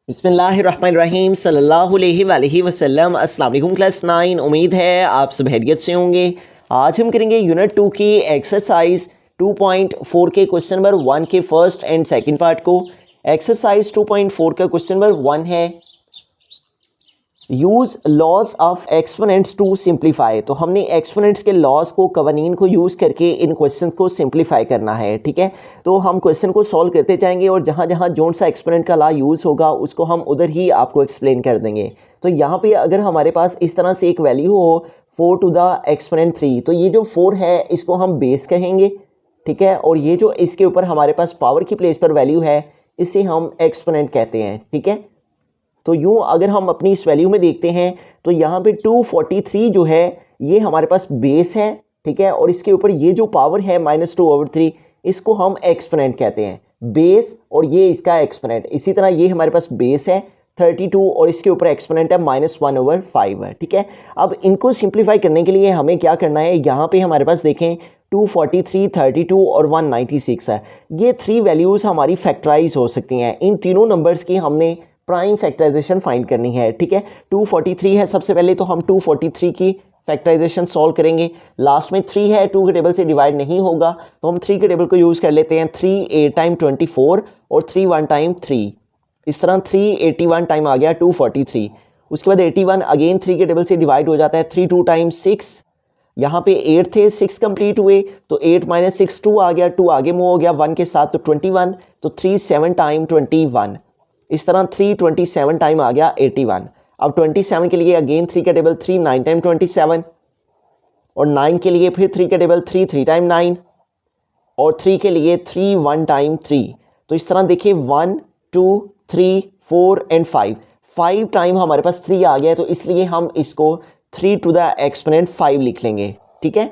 बिस्मिल्लाहिर्रहमानिर्रहीम सल्लल्लाहु अलैहि वसल्लम। अस्सलाम वालेकुम क्लास 9। उम्मीद है आप सब खैरियत से होंगे। आज हम करेंगे यूनिट 2 की एक्सरसाइज 2.4 के क्वेश्चन नंबर 1 के फर्स्ट एंड सेकंड पार्ट को। एक्सरसाइज 2.4 का क्वेश्चन नंबर 1 है use laws of exponents to simplify. तो हमने एक्सपोनेंट्स के लॉज को, कवानीन को यूज़ करके इन क्वेश्चन को सिंप्लीफाई करना है। ठीक है, तो हम क्वेश्चन को सॉल्व करते जाएंगे और जहाँ जहाँ जोन सा एक्सपोनेंट का लॉ यूज़ होगा उसको हम उधर ही आपको एक्सप्लेन कर देंगे। तो यहाँ पे अगर हमारे पास इस तरह से एक वैल्यू हो 4 टू द एक्सपोनेंट 3, तो ये जो 4 है इसको हम बेस कहेंगे। ठीक है, और ये जो इसके ऊपर हमारे पास पावर की प्लेस पर वैल्यू है इसे हम एक्सपोनेंट कहते हैं। ठीक है, तो यूँ अगर हम अपनी इस वैल्यू में देखते हैं तो यहाँ पे 243 जो है ये हमारे पास बेस है। ठीक है, और इसके ऊपर ये जो पावर है -2/3 इसको हम एक्सपोनेंट कहते हैं, बेस और ये इसका एक्सपोनेंट। इसी तरह ये हमारे पास बेस है 32 और इसके ऊपर एक्सपोनेंट है -1/5 है। ठीक है, अब इनको सिंप्लीफाई करने के लिए हमें क्या करना है, यहाँ पे हमारे पास देखें 243, 32 और 196 है। ये 3 वैल्यूज़ हमारी फैक्टराइज हो सकती हैं। इन तीनों नंबर्स की हमने प्राइम फैक्टराइजेशन फाइंड करनी है। ठीक है, 243 है सबसे पहले, तो हम 243 की फैक्टराइजेशन सॉल्व करेंगे। लास्ट में 3 है, 2 के टेबल से डिवाइड नहीं होगा तो हम 3 के टेबल को यूज़ कर लेते हैं। 3 8 टाइम 24 और 3 1 टाइम 3, इस तरह 381 टाइम आ गया 243। उसके बाद 81 अगेन 3 के टेबल से डिवाइड हो जाता है। 3 2 टाइम 6, यहाँ पे 8 थे, 6 कंप्लीट हुए तो 8 - 6 2 आ गया, 2 आगे मूव हो गया 1 के साथ तो 21, तो 3 7 टाइम 21, इस तरह 327 टाइम आ गया 81। अब 27 के लिए अगेन 3 का टेबल 3 9 टाइम 27, और 9 के लिए फिर 3 का टेबल 3 3 टाइम 9, और 3 के लिए 3 1 टाइम 3। तो इस तरह देखिए 1 2 3 4 एंड 5 टाइम हमारे पास 3 आ गया, तो इसलिए हम इसको 3 टू द एक्सपोनेंट 5 लिख लेंगे। ठीक है,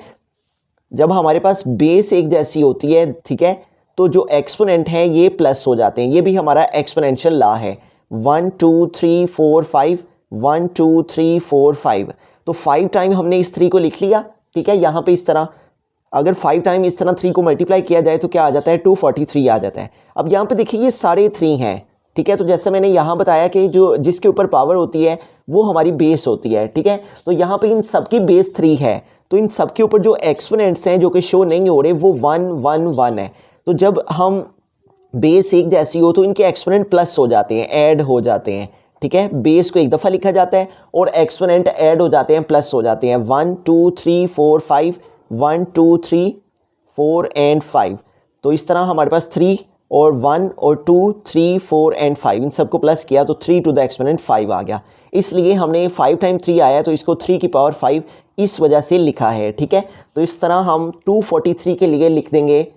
जब हमारे पास बेस एक जैसी होती है, ठीक है, तो जो एक्सपोनेंट है ये प्लस हो जाते हैं। ये भी हमारा एक्सपोनेंशियल लॉ है। 1 2 3 4 5, 1 2 3 4 5, तो 5 टाइम हमने इस 3 को लिख लिया। ठीक है, यहाँ पे इस तरह अगर 5 टाइम इस तरह 3 को मल्टीप्लाई किया जाए तो क्या आ जाता है, 243 आ जाता है। अब यहाँ पे देखिए ये साढ़े 3 हैं। ठीक है, तो जैसे मैंने यहाँ बताया कि जो जिसके ऊपर पावर होती है वो हमारी बेस होती है। ठीक है, तो यहाँ पे इन सबकी बेस 3 है, तो इन सब के ऊपर जो एक्सपोनेंट्स हैं जो कि शो नहीं हो रहे वो 1 1 1 है। तो जब हम बेस एक जैसी हो तो इनके एक्सपोनेंट प्लस हो जाते हैं, ऐड हो जाते हैं। ठीक है, बेस को एक दफ़ा लिखा जाता है और एक्सपोनेंट ऐड हो जाते हैं, प्लस हो जाते हैं। 1 2 3 4 5, 1 2 3 4 एंड 5, तो इस तरह हमारे पास 3 और 1 और 2 3 4 एंड 5 इन सबको प्लस किया तो 3 टू द एक्सपोनेंट 5 आ गया। इसलिए हमने 5 टाइम 3 आया तो इसको 3 की पावर 5 इस वजह से लिखा है। ठीक है, तो इस तरह हम 243 के लिए लिख देंगे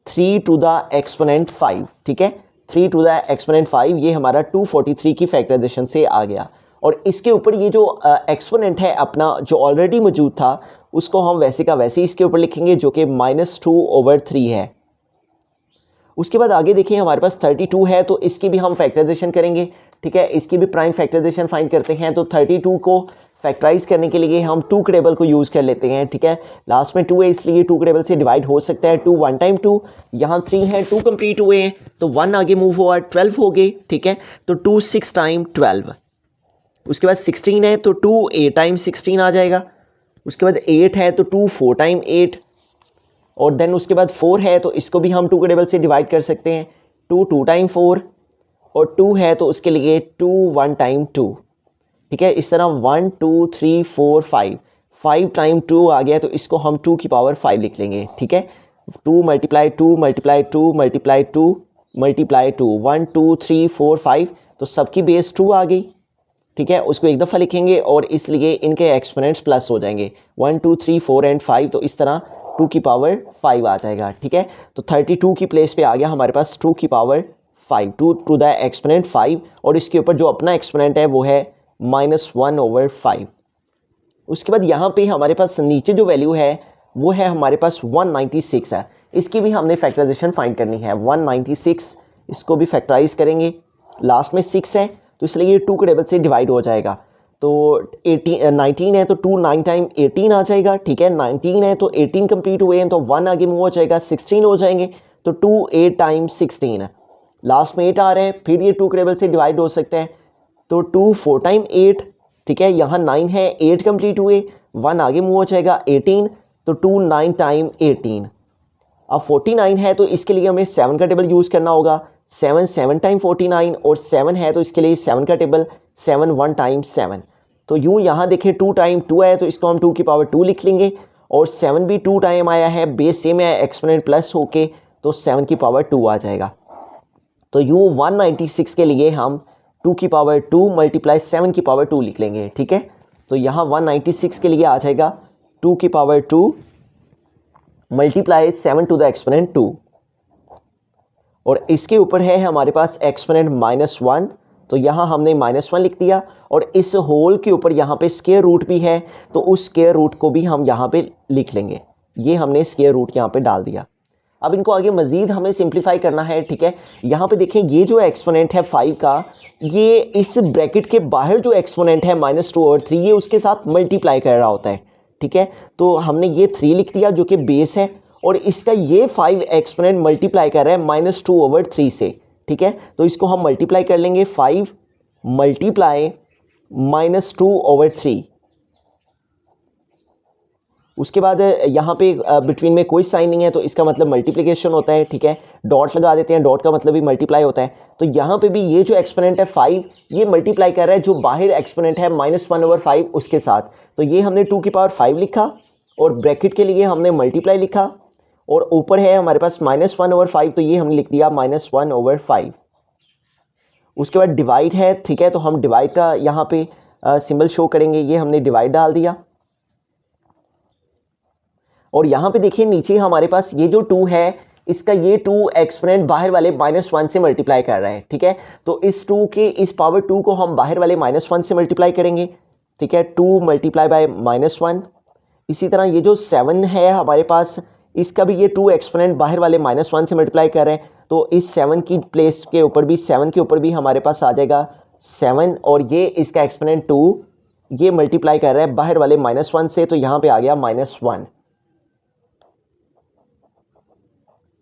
3 टू द एक्सपोनेंट 5। ठीक है, 3 टू द एक्सपोनेंट 5 ये हमारा 243 की फैक्टराइजेशन से आ गया। और इसके ऊपर ये जो एक्सपोनेंट है अपना जो ऑलरेडी मौजूद था उसको हम वैसे का वैसे इसके ऊपर लिखेंगे जो कि -2/3 है। उसके बाद आगे देखिए हमारे पास 32 है, तो इसकी भी हम फैक्टराइजेशन करेंगे। ठीक है, इसकी भी प्राइम फैक्टराइजेशन फाइंड करते हैं। तो 32 को फैक्टराइज करने के लिए हम 2 के टेबल को यूज़ कर लेते हैं। ठीक है, लास्ट में 2 है इसलिए 2 के टेबल से डिवाइड हो सकता है। 2 1 टाइम 2, यहाँ 3 है, 2 कंप्लीट हुए हैं तो 1 आगे मूव हुआ 12 हो गए। ठीक है, तो 2 6 टाइम 12, उसके बाद 16 है तो 2 8 टाइम 16 आ जाएगा। उसके बाद 8 है तो 2 4 टाइम 8, और देन उसके बाद 4 है तो इसको भी हम 2 के टेबल से डिवाइड कर सकते हैं। 2 2 टाइम 4, और 2 है तो उसके लिए 2 1 टाइम 2। ठीक है, इस तरह 1 2 3 4 5 टाइम 2 आ गया तो इसको हम 2 की पावर 5 लिख लेंगे। ठीक है, 2 मल्टीप्लाई 2 मल्टीप्लाई 2 मल्टीप्लाई 2 मल्टीप्लाई 2, 1 2 3 4 5, तो सबकी बेस 2 आ गई। ठीक है, उसको एक दफ़ा लिखेंगे और इसलिए इनके एक्सपोनेंट्स प्लस हो जाएंगे 1 2 3 4 एंड 5, तो इस तरह 2 की पावर 5 आ जाएगा। ठीक है, तो 32 की प्लेस पे आ गया हमारे पास 2 की पावर 5, 2 टू द एक्सपोनेंट 5, और इसके ऊपर जो अपना एक्सपोनेंट है वो है -1/5। उसके बाद यहाँ पे हमारे पास नीचे जो वैल्यू है वो है हमारे पास 196 है। इसकी भी हमने फैक्टराइजेशन फाइंड करनी है। 196 इसको भी फैक्टराइज करेंगे। लास्ट में 6 है तो इसलिए ये 2 के टेबल से डिवाइड हो जाएगा। तो 19 है तो 2 9 टाइम 18 आ जाएगा। ठीक है, 19 है तो 18 कंप्लीट हुए हैं तो 1 आगे मूव हो जाएगा, 16 हो जाएंगे तो 2 8 टाइम 16 है। लास्ट में 8 आ रहा है, फिर ये 2 के टेबल से डिवाइड हो सकता है। तो 2 4 टाइम 8, ठीक है, यहाँ 9 है, 8 कंप्लीट हुए, 1 आगे मूव हो जाएगा 18, तो 2 9 टाइम 18। अब 49 है तो इसके लिए हमें 7 का टेबल यूज़ करना होगा, 7 7 टाइम 49, और 7 है तो इसके लिए 7 का टेबल 7 1 टाइम 7। तो यूँ यहाँ देखें 2 टाइम 2 है तो इसको हम 2 की पावर 2 लिख लेंगे, और 7 भी 2 टाइम आया है, बेस सेम है, एक्सपोनेंट प्लस होके, तो 7 की पावर 2 आ जाएगा। तो यूँ 196 के लिए हम 2 की पावर 2 मल्टीप्लाई 7 की पावर 2 लिख लेंगे, ठीक है। तो यहाँ 196 के लिए आ जाएगा 2 की power 2 multiply 7 to the exponent 2, और इसके ऊपर है हमारे पास एक्सपोनेंट -1, तो यहाँ हमने -1 लिख दिया, और इस होल के ऊपर यहाँ पे स्क्वायर रूट भी है, तो उस स्क्वायर रूट को भी हम यहाँ पे लिख लेंगे। ये हमने स्क्वायर रूट यहाँ पे डाल दिया। अब इनको आगे मज़ीद हमें सिंप्लीफाई करना है, ठीक है। यहाँ पे देखें ये जो एक्सपोनेंट है 5 का, ये इस ब्रैकेट के बाहर जो एक्सपोनेंट है -2/3, ये उसके साथ मल्टीप्लाई कर रहा होता है, ठीक है। तो हमने ये 3 लिख दिया जो कि बेस है, और इसका ये 5 एक्सपोनेंट मल्टीप्लाई कर रहा है -2/3 से, ठीक है। तो इसको हम मल्टीप्लाई कर लेंगे, 5 मल्टीप्लाई -2/3। उसके बाद यहाँ पे बिटवीन में कोई साइन नहीं है तो इसका मतलब मल्टीप्लिकेशन होता है, ठीक है। डॉट लगा देते हैं, डॉट का मतलब भी मल्टीप्लाई होता है। तो यहाँ पे भी ये जो एक्सपोनेंट है 5, ये मल्टीप्लाई कर रहा है जो बाहर एक्सपोनेंट है -1/5 उसके साथ। तो ये हमने 2 की पावर 5 लिखा, और ब्रैकेट के लिए हमने मल्टीप्लाई लिखा, और ऊपर है हमारे पास -1/5, तो ये हमने लिख दिया -1/5। उसके बाद डिवाइड है, ठीक है, तो हम डिवाइड का यहाँ पे सिंबल शो करेंगे, ये हमने डिवाइड डाल दिया। और यहाँ पे देखिए नीचे हमारे पास ये जो 2 है, इसका ये 2 एक्सपोनेंट बाहर वाले -1 से मल्टीप्लाई कर रहा है, ठीक है। तो इस 2 के इस पावर 2 को हम बाहर वाले -1 से मल्टीप्लाई करेंगे, ठीक है, 2 मल्टीप्लाई बाय -1। इसी तरह ये जो 7 है हमारे पास, इसका भी ये 2 एक्सपोनेंट बाहर वाले -1 से मल्टीप्लाई कर रहे हैं, तो इस 7 की प्लेस के ऊपर भी 7 के ऊपर भी हमारे पास आ जाएगा 7, और ये इसका एक्सपोनेंट 2 ये मल्टीप्लाई कर रहा है बाहर वाले -1 से, तो यहाँ पे आ गया -1।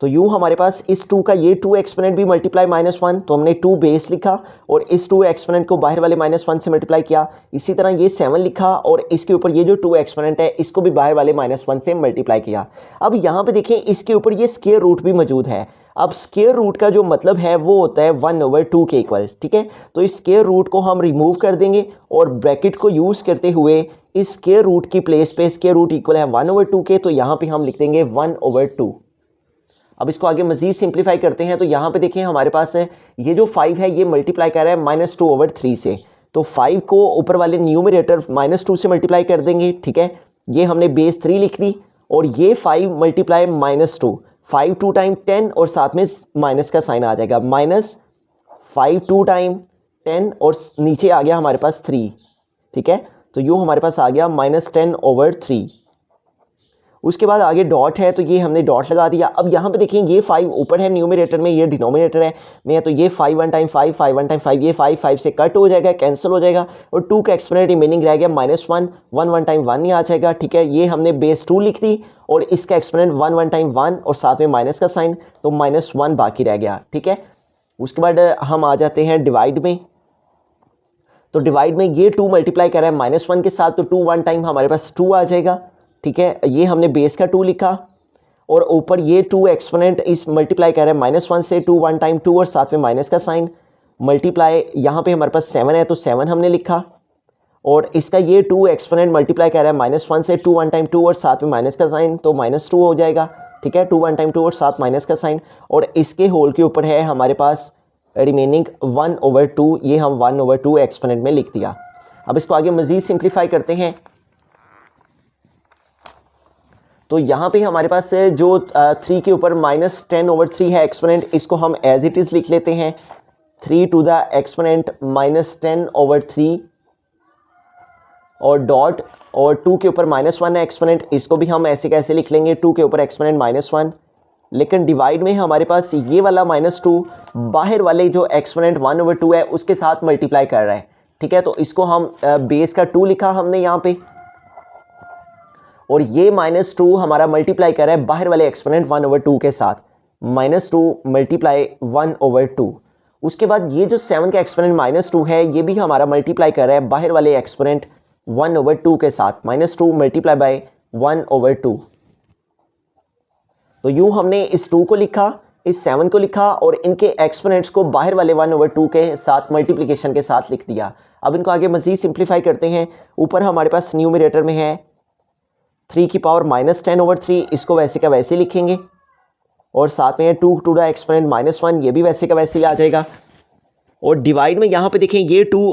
तो यूँ हमारे पास इस 2 का ये 2 एक्सपोनेंट भी मल्टीप्लाई -1, तो हमने 2 बेस लिखा और इस 2 एक्सपोनेंट को बाहर वाले -1 से मल्टीप्लाई किया। इसी तरह ये 7 लिखा और इसके ऊपर ये जो 2 एक्सपोनेंट है इसको भी बाहर वाले -1 से मल्टीप्लाई किया। अब यहाँ पे देखें इसके ऊपर ये स्क्वायर रूट भी मौजूद है। अब स्क्वायर रूट का जो मतलब है वो होता है 1/2 के इक्वल, ठीक है। तो इस स्क्वायर रूट को हम रिमूव कर देंगे और ब्रैकेट को यूज़ करते हुए इस स्क्वायर रूट की प्लेस पे स्क्वायर रूट इक्वल है 1/2 के, तो यहाँ पे हम लिख देंगे 1/2। अब इसको आगे मजीद सिंप्लीफाई करते हैं, तो यहाँ पे देखें हमारे पास है ये जो 5 है ये मल्टीप्लाई कर रहा है -2/3 से, तो 5 को ऊपर वाले न्यूमरेटर -2 से मल्टीप्लाई कर देंगे, ठीक है। ये हमने बेस 3 लिख दी और ये 5 मल्टीप्लाई -2, 5 2 टाइम 10 और साथ में माइनस का साइन आ जाएगा, -5 2 टाइम 10 और नीचे आ गया हमारे पास 3, ठीक है। तो यूँ हमारे पास आ गया -10/3। उसके बाद आगे डॉट है तो ये हमने डॉट लगा दिया। अब यहाँ पे देखिए ये 5 ऊपर है न्यूमरेटर में, ये डिनोमिनेटर है में, तो ये 5 1 टाइम 5 5 1 टाइम 5, ये 5 5 से कट हो जाएगा, कैंसिल हो जाएगा और 2 का एक्सपोनेंट रिमेनिंग रह गया -1 1 1 टाइम 1 ही आ जाएगा, ठीक है। ये हमने बेस 2 लिख दी और इसका एक्सपोनेंट 1 1 टाइम 1 और साथ में माइनस का साइन, तो -1 बाकी रह गया, ठीक है। उसके बाद हम आ जाते हैं डिवाइड में। तो डिवाइड में ये 2 मल्टीप्लाई कर रहा है -1 के साथ, तो 2 1 टाइम हमारे पास 2 आ जाएगा, ठीक है। ये हमने बेस का 2 लिखा और ऊपर ये 2 एक्सपोनेंट इस मल्टीप्लाई कर रहा है -1 से, 2 1 टाइम 2 और साथ में माइनस का साइन, मल्टीप्लाई यहाँ पे हमारे पास 7 है तो 7 हमने लिखा और इसका ये 2 एक्सपोनेंट मल्टीप्लाई कर रहा है -1 से, 2 1 टाइम 2 और साथ में माइनस का साइन, तो -2 हो जाएगा, ठीक है। 2 1 टाइम 2 और साथ माइनस का साइन, और इसके होल के ऊपर है हमारे पास रिमेनिंग 1/2, ये हम 1/2 एक्सपोनेंट में लिख दिया। अब इसको आगे मज़ीद सिंप्लीफाई करते हैं। तो यहाँ पे हमारे पास जो 3 के ऊपर -10/3 है एक्सपोनेंट, इसको हम एज इट इज़ लिख लेते हैं, 3 टू द एक्सपोनेंट -10/3 और डॉट, और 2 के ऊपर -1 है एक्सपोनेंट, इसको भी हम ऐसे कैसे लिख लेंगे, 2 के ऊपर एक्सपोनेंट -1। लेकिन डिवाइड में हमारे पास ये वाला -2 बाहर वाले जो एक्सपोनेंट 1/2 है उसके साथ मल्टीप्लाई कर रहा है, ठीक है। तो इसको हम बेस का 2 लिखा हमने यहाँ पे, और ये -2 हमारा मल्टीप्लाई कर रहा है बाहर वाले एक्सपोनेंट 1/2 के साथ, -2 मल्टीप्लाई 1/2। उसके बाद ये जो 7 का एक्सपोनेंट -2 है ये भी हमारा मल्टीप्लाई कर रहा है बाहर वाले एक्सपोनेंट 1/2 के साथ, -2 मल्टीप्लाई बाय 1/2। तो यूं हमने इस 2 को लिखा, इस 7 को लिखा और इनके एक्सपोनेंट्स को बाहर वाले 1/2 के साथ मल्टीप्लिकेशन के साथ लिख दिया। अब इनको आगे मजीद सिंप्लीफाई करते हैं। ऊपर हमारे पास न्यूमरेटर में है 3 की पावर -10/3, इसको वैसे का वैसे लिखेंगे और साथ में 2 टू द एक्सपोनेंट -1, ये भी वैसे का वैसे ही आ जाएगा। और डिवाइड में यहाँ पे देखें ये 2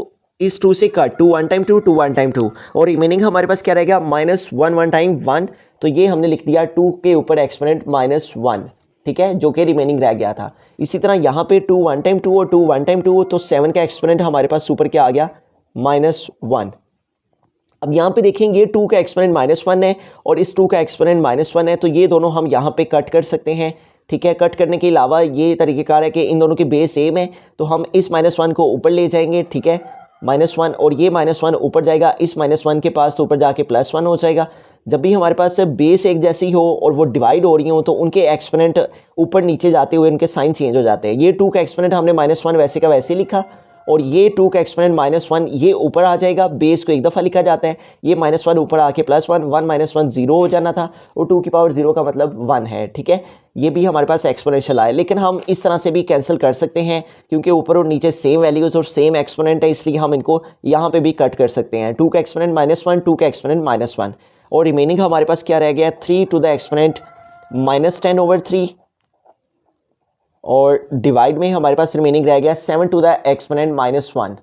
इस 2 से कट, 2 1 टाइम 2 2 1 टाइम 2 और रिमेनिंग हमारे पास क्या रहेगा -1 1 टाइम 1। तो ये हमने लिख दिया 2 के ऊपर एक्सपोनेंट -1, ठीक है, जो कि रिमेनिंग रह गया था। इसी तरह यहाँ पे 2 1 टाइम 2 और 2 1 टाइम 2, तो 7 का एक्सपोनेंट हमारे पास ऊपर क्या आ गया -1। अब यहाँ पे देखें ये 2 का एक्सपोनेंट -1 है और इस 2 का एक्सपोनेंट -1 है, तो ये दोनों हम यहाँ पे कट कर सकते हैं, ठीक है। कट करने के अलावा ये तरीक़ेकार है कि इन दोनों की बेस सेम है, तो हम इस -1 को ऊपर ले जाएंगे, ठीक है, -1 और ये -1 ऊपर जाएगा इस -1 के पास, तो ऊपर जाके +1 हो जाएगा। जब भी हमारे पास बेस एक जैसी हो और वो डिवाइड हो रही हो तो उनके एक्सपोनेंट ऊपर नीचे जाते हुए उनके साइन चेंज हो जाते हैं। ये 2 का एक्सपोनेंट हमने -1 वैसे का वैसे लिखा और ये 2 का एक्सपोनेंट -1 ये ऊपर आ जाएगा, बेस को एक दफ़ा लिखा जाता है, ये -1 ऊपर आके +1, 1 -1 0 हो जाना था और 2 की पावर 0 का मतलब 1 है, ठीक है। ये भी हमारे पास एक्सपोनेंशियल आए, लेकिन हम इस तरह से भी कैंसिल कर सकते हैं क्योंकि ऊपर और नीचे सेम वैल्यूज़ और सेम एक्सपोनेंट है, इसलिए हम इनको यहाँ पे भी कट कर सकते हैं। 2 का एक्सपोनेंट -1, 2 का एक्सपोनेंट -1 और रिमेनिंग हमारे पास क्या रह गया 3 टू द एक्सपोनेंट -10/3 और डिवाइड में हमारे पास रिमेनिंग रह गया 7 टू द एक्सपोनेंट -1।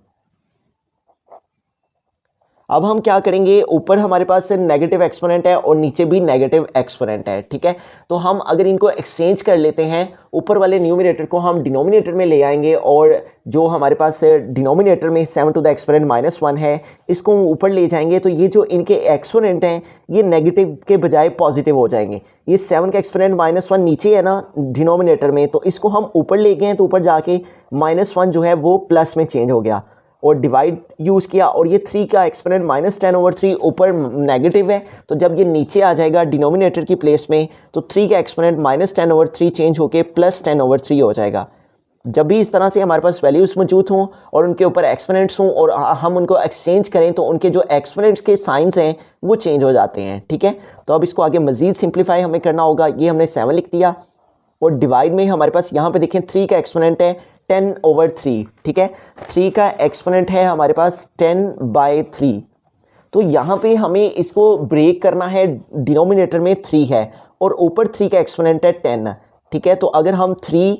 अब हम क्या करेंगे, ऊपर हमारे पास नेगेटिव एक्सपोनेंट है और नीचे भी नेगेटिव एक्सपोनेंट है, ठीक है। तो हम अगर इनको एक्सचेंज कर लेते हैं, ऊपर वाले न्यूमरेटर को हम डिनोमिनेटर में ले आएंगे और जो हमारे पास डिनोमिनेटर में 7 टू द एक्सपोनेंट -1 है इसको ऊपर ले जाएंगे, तो ये जो इनके एक्सपोनेंट हैं ये नेगेटिव के बजाय पॉजिटिव हो जाएंगे। ये 7 का एक्सपोनेंट -1 नीचे है ना डिनोमिनेटर में, तो इसको हम ऊपर ले गए तो ऊपर जाके -1 जो है वो प्लस में चेंज हो गया और डिवाइड यूज़ किया और ये 3 का एक्सपोनेंट -10/3 ऊपर नेगेटिव है, तो जब ये नीचे आ जाएगा डिनोमिनेटर की प्लेस में तो 3 का एक्सपोनेंट -10/3 चेंज होके +10/3 हो जाएगा। जब भी इस तरह से हमारे पास वैल्यूज़ मौजूद हों और उनके ऊपर एक्सपोनेंट्स हों और हम उनको एक्सचेंज करें तो उनके जो एक्सपोनेंट्स के साइंस हैं वो चेंज हो जाते हैं, ठीक है। तो अब इसको आगे मज़ीद सिंप्लीफाई हमें करना होगा। ये हमने 7 लिख दिया और डिवाइड में हमारे पास यहाँ पे देखें 3 का एक्सपोनेंट है 10/3, ठीक है। 3 का एक्सपोनेंट है हमारे पास 10/3, तो यहाँ पे हमें इसको ब्रेक करना है, डिनोमिनेटर में 3 है और ऊपर 3 का एक्सपोनेंट है 10, ठीक है। तो अगर हम 3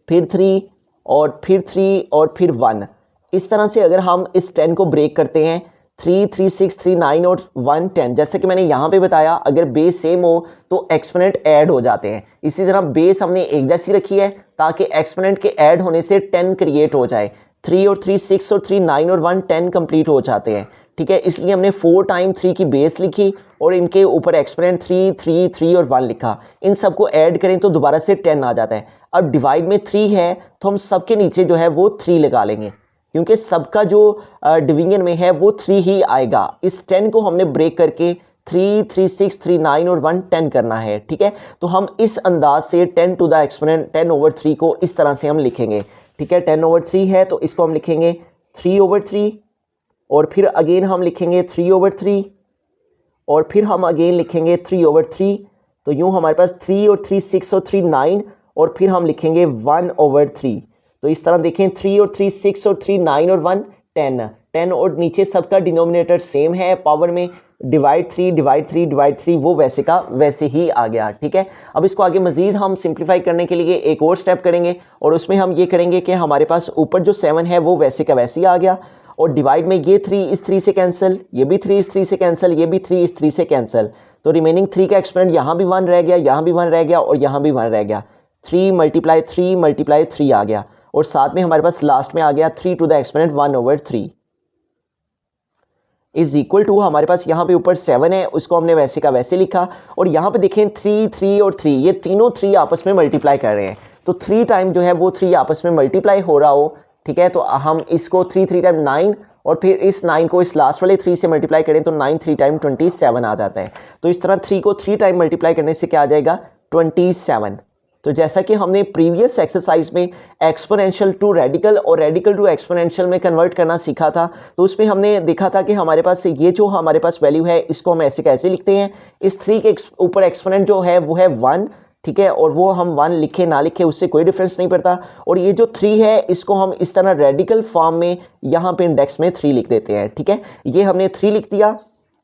फिर 3 और फिर 3 और फिर 1 इस तरह से अगर हम इस 10 को ब्रेक करते हैं 3 3 6 3 9 और 1 10, जैसे कि मैंने यहाँ पे बताया अगर बेस सेम हो तो एक्सपोनेंट ऐड हो जाते हैं। इसी तरह बेस हमने एक जैसी रखी है ताकि एक्सपोनेंट के ऐड होने से 10 क्रिएट हो जाए। 3 और 3 6 और 3 9 और 1 10 कंप्लीट हो जाते हैं, ठीक है। इसलिए हमने 4 टाइम 3 की बेस लिखी और इनके ऊपर एक्सपोनेंट 3 3 3 और 1 लिखा। इन सबको ऐड करें तो दोबारा से 10 आ जाता है। अब डिवाइड में 3 है तो हम सबके नीचे जो है वो 3 लगा लेंगे क्योंकि सबका जो डिवीजन में है वो 3 ही आएगा। इस 10 को हमने ब्रेक करके 3 3 6 3 9 और 1 10 करना है, ठीक है। तो हम इस अंदाज से 10 टू द एक्सपोनेंट 10/3 को इस तरह से हम लिखेंगे, ठीक है। 10/3 है तो इसको हम लिखेंगे 3/3 और फिर अगेन हम लिखेंगे 3/3 और फिर हम अगेन लिखेंगे 3/3। तो यूँ हमारे पास 3 और 3 6 और 3 9 और फिर हम लिखेंगे 1/3। तो इस तरह देखें 3 और 3 6 और 3 9 और 1 10 और नीचे सबका डिनोमिनेटर सेम है पावर में, डिवाइड 3 वो वैसे का वैसे ही आ गया, ठीक है। अब इसको आगे मजीद हम सिंप्लीफाई करने के लिए एक और स्टेप करेंगे और उसमें हम ये करेंगे कि हमारे पास ऊपर जो 7 है वो वैसे का वैसे ही आ गया और डिवाइड में ये 3 इस 3 से कैंसिल, ये भी 3 इस 3 से कैंसिल, ये भी 3 इस 3 से कैंसिल, तो रिमेनिंग 3 का एक्सपोनेंट यहाँ भी 1 रह गया, यहाँ भी 1 रह गया और यहाँ भी 1 रह गया। 3 × 3 आ गया और साथ में हमारे पास लास्ट में आ गया 3 to the exponent 1/3 is equal to हमारे पास यहाँ पे ऊपर 7 है उसको हमने वैसे का वैसे लिखा और यहाँ पे देखें 3 3 और 3 ये तीनों 3 आपस में मल्टीप्लाई कर रहे हैं, तो 3 टाइम जो है वो 3 आपस में मल्टीप्लाई हो रहा हो, ठीक है। तो हम इसको 3 3 टाइम 9 और फिर इस 9 को इस लास्ट वाले 3 से मल्टीप्लाई करें तो 9 3 टाइम 27 आ जाता है। तो इस तरह 3 को 3 टाइम मल्टीप्लाई करने से क्या आ जाएगा 27, तो जैसा कि हमने प्रीवियस एक्सरसाइज में एक्सपोनेंशियल टू रेडिकल और रेडिकल टू एक्सपोनेंशियल में कन्वर्ट करना सीखा था, तो उसमें हमने देखा था कि हमारे पास ये जो हमारे पास वैल्यू है इसको हम ऐसे कैसे लिखते हैं, इस 3 के ऊपर एक्सपोनेंट जो है वो है 1, ठीक है, और वो हम 1 लिखे ना लिखे उससे कोई डिफरेंस नहीं पड़ता। और ये जो 3 है इसको हम इस तरह रेडिकल फॉर्म में यहाँ पे इंडेक्स में 3 लिख देते हैं, ठीक है। ये हमने 3 लिख दिया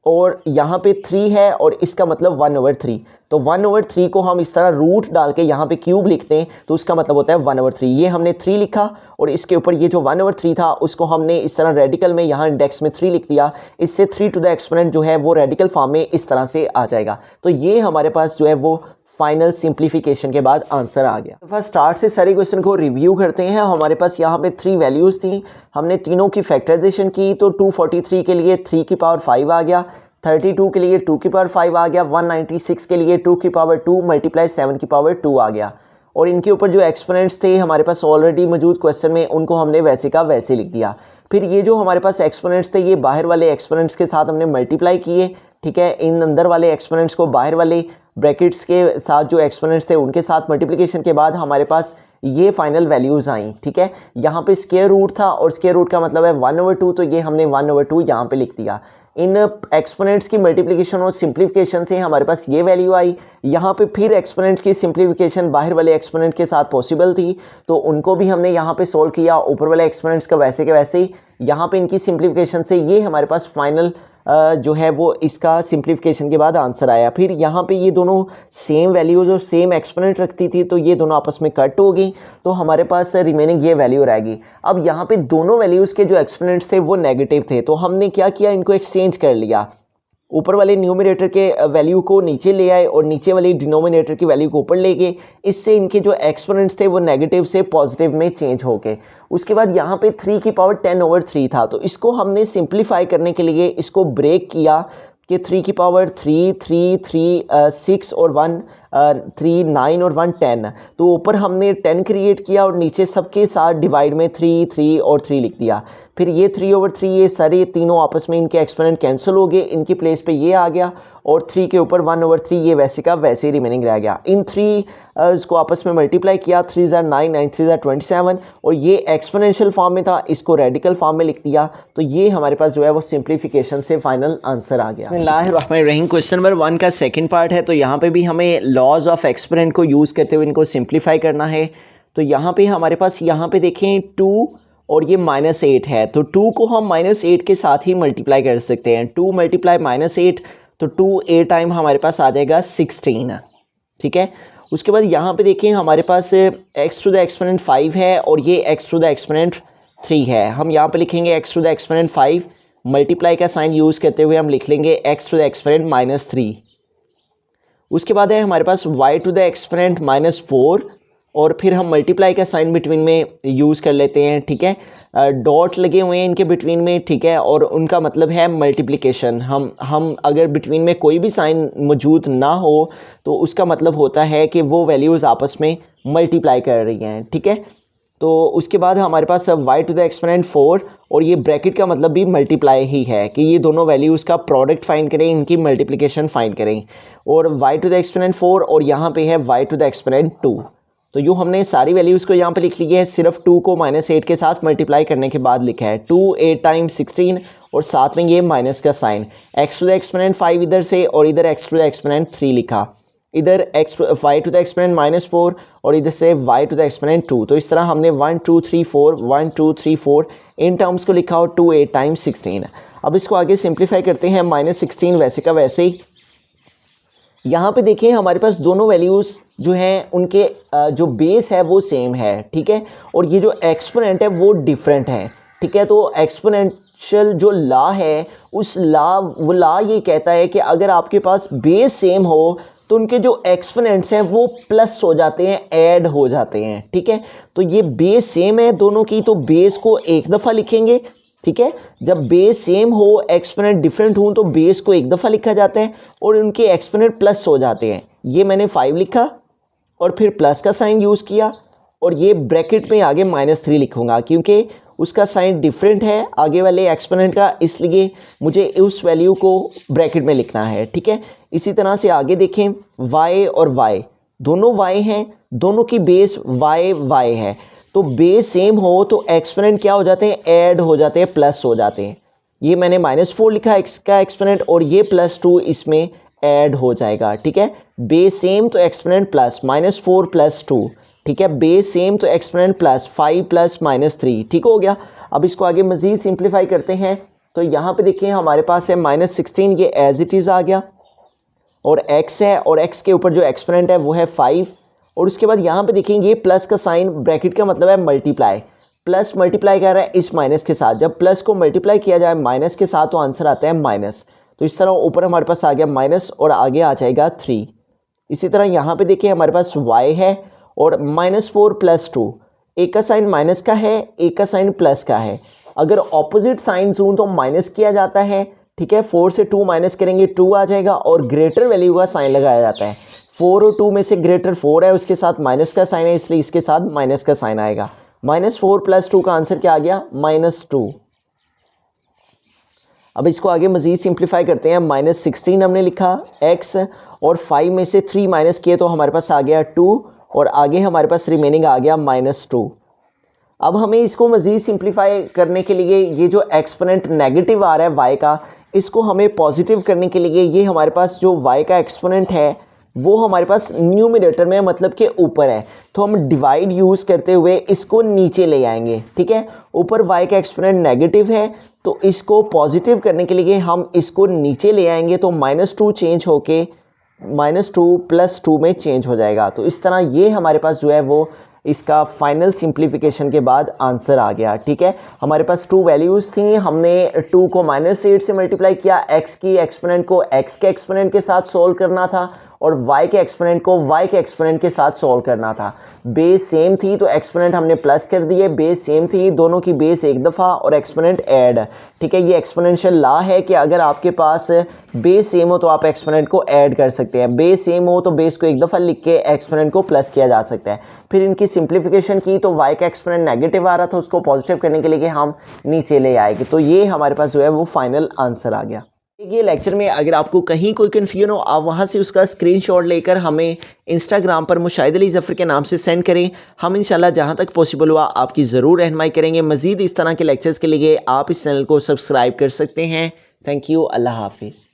और यहाँ पे 3 है और इसका मतलब 1/3, तो 1/3 को हम इस तरह रूट डाल के यहाँ पे क्यूब लिखते हैं तो उसका मतलब होता है 1/3। ये हमने 3 लिखा और इसके ऊपर ये जो 1/3 था उसको हमने इस तरह रेडिकल में यहाँ इंडेक्स में 3 लिख दिया। इससे 3 टू द एक्सपोनेंट जो है वो रेडिकल फॉर्म में इस तरह से आ जाएगा। तो ये हमारे पास जो है वो फाइनल सिंप्लीफिकेशन के बाद आंसर आ गया। फर्स्ट स्टार्ट से सारे क्वेश्चन को रिव्यू करते हैं। हमारे पास यहाँ पे 3 वैल्यूज़ थी, हमने तीनों की फैक्टराइजेशन की तो 243 के लिए 3 की पावर 5 आ गया, 32 के लिए 2 की पावर 5 आ गया, 196 के लिए 2 की पावर 2 मल्टीप्लाई 7 की पावर 2 आ गया। और इनके ऊपर जो एक्सपोनेंट्स थे हमारे पास ऑलरेडी मौजूद क्वेश्चन में, उनको हमने वैसे का वैसे लिख दिया। फिर ये जो हमारे पास एक्सपोनेंट्स थे ये बाहर वाले एक्सपोनेंट्स के साथ हमने मल्टीप्लाई किए, ठीक है। इन अंदर वाले एक्सपोनेंट्स को बाहर वाले ब्रैकेट्स के साथ जो एक्सपोनेंट्स थे उनके साथ मल्टीप्लिकेशन के बाद हमारे पास ये फाइनल वैल्यूज़ आई, ठीक है। यहाँ पे स्क्वायर रूट था और स्क्वायर रूट का मतलब है 1/2, तो ये हमने 1/2 यहाँ पे लिख दिया। इन एक्सपोनेंट्स की मल्टीप्लिकेशन और सिंप्लीफिकेशन से हमारे पास ये वैल्यू आई। यहाँ पे फिर एक्सपोनेंट्स की सिंप्लीफिकेशन बाहर वाले एक्सपोनेंट के साथ पॉसिबल थी तो उनको भी हमने यहाँ पे सोल्व किया, ऊपर वाले एक्सपोनेंट्स का वैसे के वैसे ही। यहाँ पे इनकी सिंप्लीफिकेशन से ये हमारे पास फाइनल जो है वो इसका सिंप्लीफिकेशन के बाद आंसर आया। फिर यहाँ पे ये दोनों सेम वैल्यूज और सेम एक्सपोनेंट रखती थी तो ये दोनों आपस में कट हो गई, तो हमारे पास रिमेनिंग ये वैल्यू रहेगी। अब यहाँ पे दोनों वैल्यूज़ के जो एक्सपोनेंट्स थे वो नेगेटिव थे, तो हमने क्या किया, इनको एक्सचेंज कर लिया। ऊपर वाले न्यूमरेटर के वैल्यू को नीचे ले आए और नीचे वाली डिनोमिनेटर की वैल्यू को ऊपर ले गए। इससे इनके जो एक्सपोनेंट्स थे वो नेगेटिव से पॉजिटिव में चेंज हो गए। उसके बाद यहाँ पे 3 की पावर 10/3 था, तो इसको हमने सिंप्लीफाई करने के लिए इसको ब्रेक किया कि 3 की पावर 3, 3, 3, 6 और 1, 3, 9 और 1, 10। तो ऊपर हमने 10 क्रिएट किया और नीचे सबके साथ डिवाइड में 3, 3 और 3 लिख दिया। फिर ये 3/3 ये सारे तीनों आपस में इनके एक्सपोनेंट कैंसिल हो गए, इनकी प्लेस पे ये आ गया और 3 के ऊपर 1/3 ये वैसे का वैसे ही रिमेनिंग रह गया। इन 3 को आपस में मल्टीप्लाई किया, 3 * 9, 9 3 * 27 और ये एक्सपोनेंशियल फॉर्म में था, इसको रेडिकल फॉर्म में लिख दिया। तो ये हमारे पास जो है वो सिंप्लीफिकेशन से फाइनल आंसर आ गया। बिस्मिल्लाहिर्रहमानिर्रहीम। क्वेश्चन नंबर 1 का सेकंड पार्ट है, तो यहाँ पे भी हमें लॉज ऑफ एक्सपोनेंट को यूज़ करते हुए इनको सिंप्लीफाई करना है। तो यहाँ पे हमारे पास यहाँ पे देखें 2 और ये -8 है, तो 2 को हम -8 के साथ ही मल्टीप्लाई कर सकते हैं। 2 × -8 तो 2 8 टाइम हमारे पास आ जाएगा 16, ठीक है। उसके बाद यहाँ पे देखें हमारे पास x टू द एक्सपोनेंट 5 है और ये x टू द एक्सपोनेंट 3 है। हम यहाँ पे लिखेंगे x to the exponent 5, multiply का साइन यूज़ करते हुए हम लिख लेंगे x टू द एक्सपोनेंट -3। उसके बाद है हमारे पास y टू द एक्सपोनेंट -4 और फिर हम मल्टीप्लाई का साइन बिटवीन में यूज़ कर लेते हैं, ठीक है। डॉट लगे हुए हैं इनके बिटवीन में, ठीक है, और उनका मतलब है मल्टीप्लिकेशन। हम अगर बिटवीन में कोई भी साइन मौजूद ना हो तो उसका मतलब होता है कि वो वैल्यूज़ आपस में मल्टीप्लाई कर रही हैं, ठीक है। तो उसके बाद हमारे पास y टू द एक्सपोनेंट 4 और ये ब्रैकेट का मतलब भी मल्टीप्लाई ही है कि ये दोनों वैल्यूज़ का प्रोडक्ट फाइंड करें, इनकी मल्टीप्लिकेशन फाइंड करें। और y टू द एक्सपोनेंट 4 और यहाँ पे है y टू द एक्सपोनेंट 2। तो यूँ हमने सारी वैल्यूज़ को यहाँ पे लिख ली है, सिर्फ 2 को -8 के साथ मल्टीप्लाई करने के बाद लिखा है 2 8 टाइम्स 16 और साथ में ये माइनस का sign. x to the exponent 5 इधर से और इधर x टू द एक्सपोनेंट 3 लिखा, इधर y टू द एक्सपोनेंट -4 और इधर से y टू द एक्सपोनेंट 2। तो इस तरह हमने 1 2 3 4 1 2 3 4 इन टर्म्स को लिखा और 2 8 टाइम्स 16। अब इसको आगे सिंप्लीफाई करते हैं, -16 वैसे का वैसे ही। यहाँ पे देखिए हमारे पास दोनों वैल्यूज़ जो हैं उनके जो बेस है वो सेम है, ठीक है, और ये जो एक्सपोनेंट है वो डिफरेंट है, ठीक है। तो एक्सपोनेंशियल जो लॉ है उस वो लॉ ये कहता है कि अगर आपके पास बेस सेम हो तो उनके जो एक्सपोनेंट्स हैं वो प्लस हो जाते हैं, ऐड हो जाते हैं, ठीक है। तो ये बेस सेम है दोनों की, तो बेस को एक दफ़ा लिखेंगे, ठीक है। जब बेस सेम हो एक्सपोनेंट डिफरेंट हो तो बेस को एक दफ़ा लिखा जाता है और उनके एक्सपोनेंट प्लस हो जाते हैं। ये मैंने 5 लिखा और फिर प्लस का साइन यूज़ किया और ये ब्रैकेट में आगे -3 लिखूंगा क्योंकि उसका साइन डिफरेंट है आगे वाले एक्सपोनेंट का, इसलिए मुझे उस वैल्यू को ब्रैकेट में लिखना है, ठीक है। इसी तरह से आगे देखें y और y दोनों y हैं, दोनों की बेस y है, तो बेस सेम हो तो एक्सपोनेंट क्या हो जाते हैं, ऐड हो जाते हैं, प्लस हो जाते हैं। ये मैंने -4 लिखा x का एक्सपोनेंट और ये +2 इसमें ऐड हो जाएगा, ठीक है। बेस सेम तो एक्सपोनेंट प्लस, -4 + 2, ठीक है। बेस सेम तो एक्सपोनेंट प्लस, 5 + -3, ठीक हो गया। अब इसको आगे मज़ीद सिंप्लीफाई करते हैं, तो यहाँ पे देखिए हमारे पास है -16, ये एज इट इज़ आ गया, और x है, और x के ऊपर जो एक्सपोनेंट है वो है 5, और उसके बाद यहाँ पे देखेंगे ये प्लस का साइन, ब्रैकेट का मतलब है मल्टीप्लाई, प्लस मल्टीप्लाई कर रहा है इस माइनस के साथ, जब प्लस को मल्टीप्लाई किया जाए माइनस के साथ तो आंसर आता है माइनस। तो इस तरह ऊपर हमारे पास आ गया माइनस और आगे आ जाएगा 3। इसी तरह यहाँ पे देखिए हमारे पास y है और -4 + 2, एक का साइन माइनस का है, एक का साइन प्लस का है। अगर ऑपोजिट साइंस हूँ तो माइनस किया जाता है, ठीक है। 4 से 2 माइनस करेंगे 2 आ जाएगा, और ग्रेटर वैल्यू का साइन लगाया जाता है। 4 और 2 में से ग्रेटर 4 है, उसके साथ माइनस का साइन है, इसलिए इसके साथ माइनस का साइन आएगा। -4 + 2 का आंसर क्या आ गया, -2। अब इसको आगे मज़ीद सिंप्लीफाई करते हैं। -16 हमने लिखा x, और 5 में से 3 माइनस किए तो हमारे पास आ गया 2, और आगे हमारे पास रिमेनिंग आ गया -2। अब हमें इसको मज़ीद सिंप्लीफाई करने के लिए ये जो एक्सपोनेंट नेगेटिव आ रहा है y का, इसको हमें पॉजिटिव करने के लिए ये हमारे पास जो y का एक्सपोनेंट है वो हमारे पास न्यूमरेटर में मतलब के ऊपर है, तो हम डिवाइड यूज़ करते हुए इसको नीचे ले आएंगे, ठीक है। ऊपर y का एक्सपोनेंट नेगेटिव है तो इसको पॉजिटिव करने के लिए हम इसको नीचे ले आएंगे, तो -2 चेंज होके -2 + 2 में चेंज हो जाएगा। तो इस तरह ये हमारे पास जो है वो इसका फाइनल सिंप्लीफिकेशन के बाद आंसर आ गया, ठीक है। हमारे पास 2 वैल्यूज़ थी, हमने 2 को -8 से मल्टीप्लाई किया, x की एक्सपोनेंट को x के एक्सपोनेंट के साथ सोल्व करना था, और y के एक्सपोनेंट को y के एक्सपोनेंट के साथ सोल्व करना था। बेस सेम थी तो एक्सपोनेंट हमने प्लस कर दिए, बेस सेम थी, दोनों की बेस एक दफ़ा और एक्सपोनेंट ऐड, ठीक है। ये एक्सपोनेंशियल लॉ है कि अगर आपके पास बेस सेम हो तो आप एक्सपोनेंट को ऐड कर सकते हैं, बेस सेम हो तो बेस को एक दफ़ा लिख के एक्सपोनेंट को प्लस किया जा सकता है। फिर इनकी सिंप्लीफिकेशन की तो y का एक्सपोनेंट नेगेटिव आ रहा था, उसको पॉजिटिव करने के लिए हम नीचे ले आएंगे, तो ये हमारे पास जो है वो फाइनल आंसर आ गया। ये लेक्चर में अगर आपको कहीं कोई कन्फ्यूजन हो, आप वहाँ से उसका स्क्रीनशॉट लेकर हमें इंस्टाग्राम पर मुशाहिद अली ज़फ़र के नाम से सेंड करें। हम इंशाल्लाह जहाँ तक पॉसिबल हुआ आपकी ज़रूर रहनुमाई करेंगे। मज़ीद इस तरह के लेक्चर्स के लिए आप इस चैनल को सब्सक्राइब कर सकते हैं। थैंक यू, अल्लाह हाफिज़।